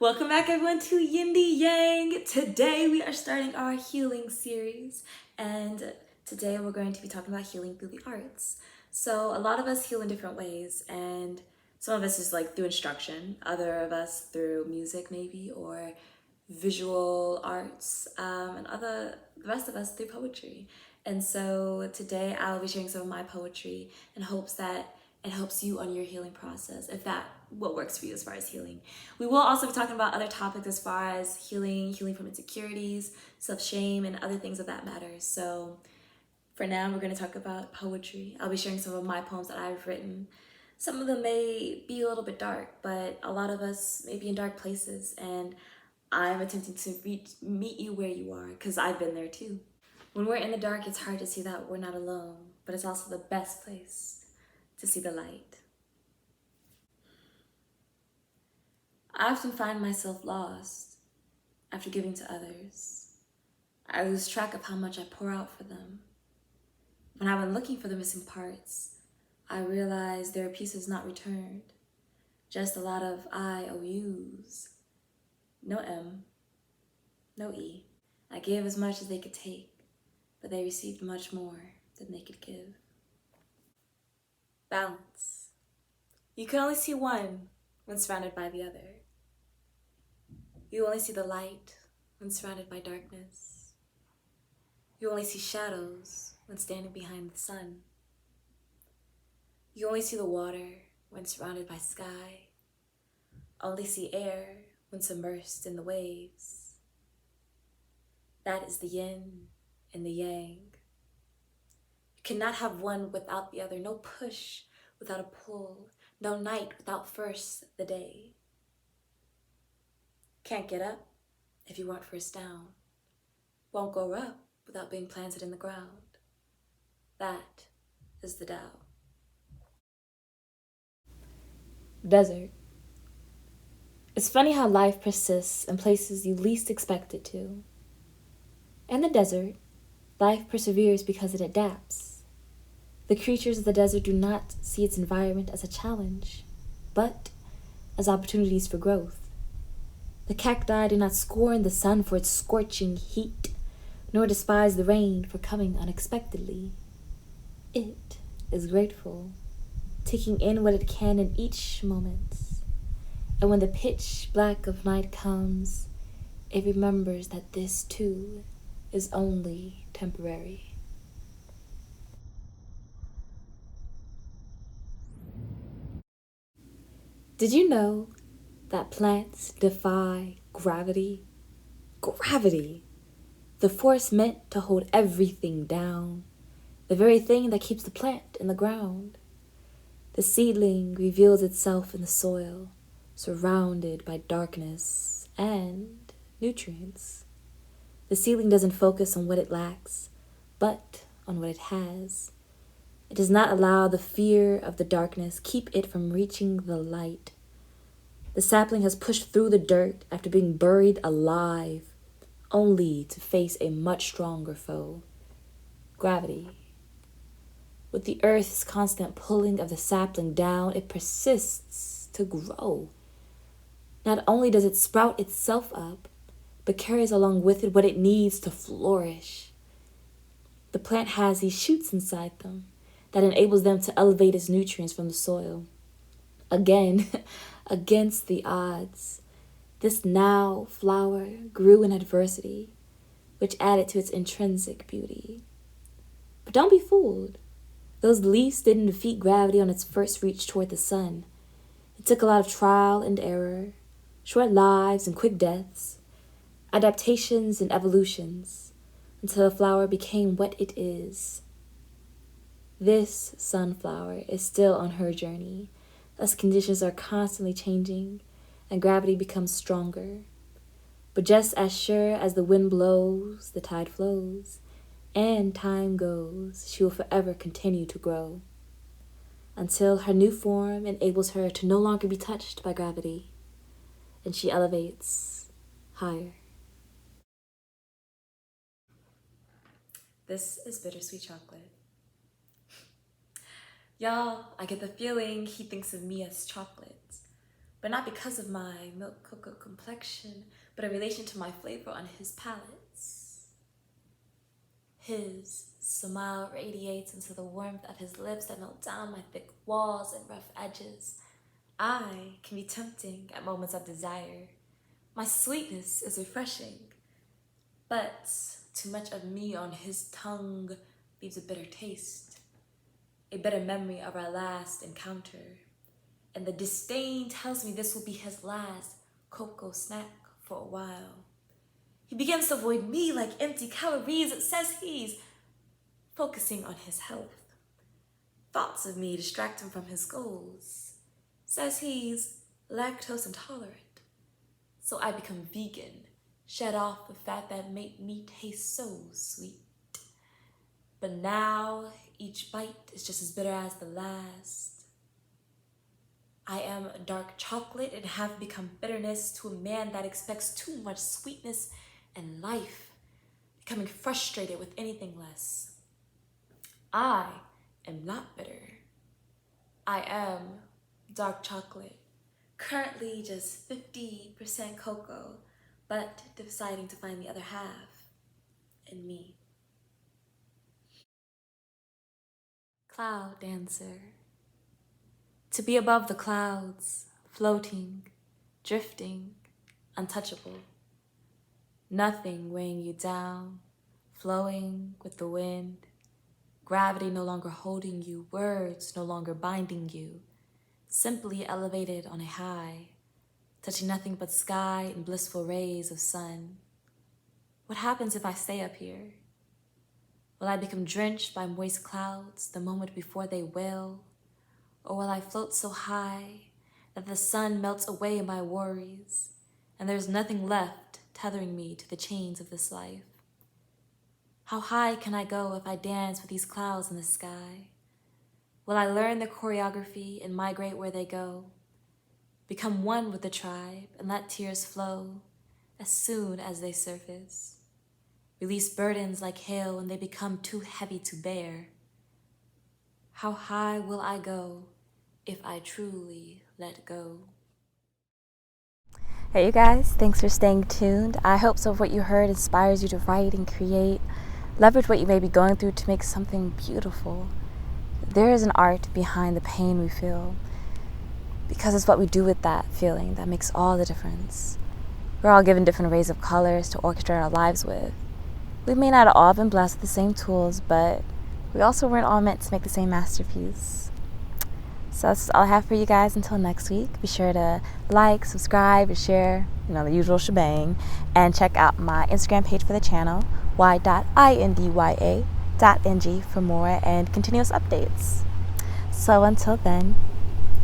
Welcome back everyone to Yindyang. Today we are starting our healing series, and today we're going to be talking about healing through the arts. So a lot of us heal in different ways, and some of us is like through instruction, other of us through music maybe, or visual arts, and the rest of us through poetry. And so today I'll be sharing some of my poetry in hopes that it helps you on your healing process, if that what works for you as far as healing. We will also be talking about other topics as far as healing from insecurities, self-shame, and other things of that matter. So for now, we're going to talk about poetry. I'll be sharing some of my poems that I've written. Some of them may be a little bit dark, but a lot of us may be in dark places, and I'm attempting to meet you where you are, because I've been there too. When we're in the dark, it's hard to see that we're not alone, but it's also the best place to see the light. I often find myself lost after giving to others. I lose track of how much I pour out for them. When I've been looking for the missing parts, I realize there are pieces not returned, just a lot of IOUs. No M, no E. I gave as much as they could take, but they received much more than they could give. Balance. You can only see one when surrounded by the other. You only see the light when surrounded by darkness. You only see shadows when standing behind the sun. You only see the water when surrounded by sky. Only see air when submersed in the waves. That is the yin and the yang. You cannot have one without the other. No push without a pull. No night without first the day. Can't get up if you weren't first down. Won't go up without being planted in the ground. That is the Tao. Desert. It's funny how life persists in places you least expect it to. In the desert, life perseveres because it adapts. The creatures of the desert do not see its environment as a challenge, but as opportunities for growth. The cacti do not scorn the sun for its scorching heat, nor despise the rain for coming unexpectedly. It is grateful, taking in what it can in each moment. And when the pitch black of night comes, it remembers that this too is only temporary. Did you know that plants defy gravity? Gravity! The force meant to hold everything down. The very thing that keeps the plant in the ground. The seedling reveals itself in the soil, surrounded by darkness and nutrients. The seedling doesn't focus on what it lacks, but on what it has. It does not allow the fear of the darkness keep it from reaching the light. The sapling has pushed through the dirt after being buried alive, only to face a much stronger foe, gravity. With the earth's constant pulling of the sapling down, it persists to grow. Not only does it sprout itself up, but carries along with it what it needs to flourish. The plant has these shoots inside them that enables them to elevate its nutrients from the soil. Again, against the odds, this now flower grew in adversity, which added to its intrinsic beauty. But don't be fooled. Those leaves didn't defeat gravity on its first reach toward the sun. It took a lot of trial and error, short lives and quick deaths, adaptations and evolutions, until the flower became what it is. This sunflower is still on her journey, as conditions are constantly changing and gravity becomes stronger. But just as sure as the wind blows, the tide flows, and time goes, she will forever continue to grow, until her new form enables her to no longer be touched by gravity, and she elevates higher. This is Bittersweet Chocolate. Y'all, I get the feeling he thinks of me as chocolate. but not because of my milk cocoa complexion, but in relation to my flavor on his palates. His smile radiates into the warmth of his lips that melt down my thick walls and rough edges. I can be tempting at moments of desire. My sweetness is refreshing, but too much of me on his tongue leaves a bitter taste, a bitter memory of our last encounter. And the disdain tells me this will be his last cocoa snack for a while. He begins to avoid me like empty calories. It says he's focusing on his health. Thoughts of me distract him from his goals. Says he's lactose intolerant. So I become vegan, shed off the fat that made me taste so sweet. But now each bite is just as bitter as the last. I am dark chocolate and have become bitterness to a man that expects too much sweetness and life, becoming frustrated with anything less. I am not bitter. I am dark chocolate, currently just 50% cocoa, but deciding to find the other half in me. Cloud dancer. To be above the clouds, floating, drifting, untouchable. Nothing weighing you down, flowing with the wind. Gravity no longer holding you, words no longer binding you. Simply elevated on a high, touching nothing but sky and blissful rays of sun. What happens if I stay up here? Will I become drenched by moist clouds the moment before they wail? Or will I float so high that the sun melts away my worries and there's nothing left tethering me to the chains of this life? How high can I go if I dance with these clouds in the sky? Will I learn the choreography and migrate where they go? Become one with the tribe and let tears flow as soon as they surface? Release burdens like hail when they become too heavy to bear? How high will I go if I truly let go? Hey you guys, thanks for staying tuned. I hope some of what you heard inspires you to write and create. Leverage what you may be going through to make something beautiful. There is an art behind the pain we feel, because it's what we do with that feeling that makes all the difference. We're all given different arrays of colors to orchestrate our lives with. We may not have all been blessed with the same tools, but we also weren't all meant to make the same masterpiece. So that's all I have for you guys until next week. Be sure to like, subscribe, and share, the usual shebang. And check out my Instagram page for the channel, y.indya.ng, for more and continuous updates. So until then,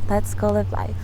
let's go live life.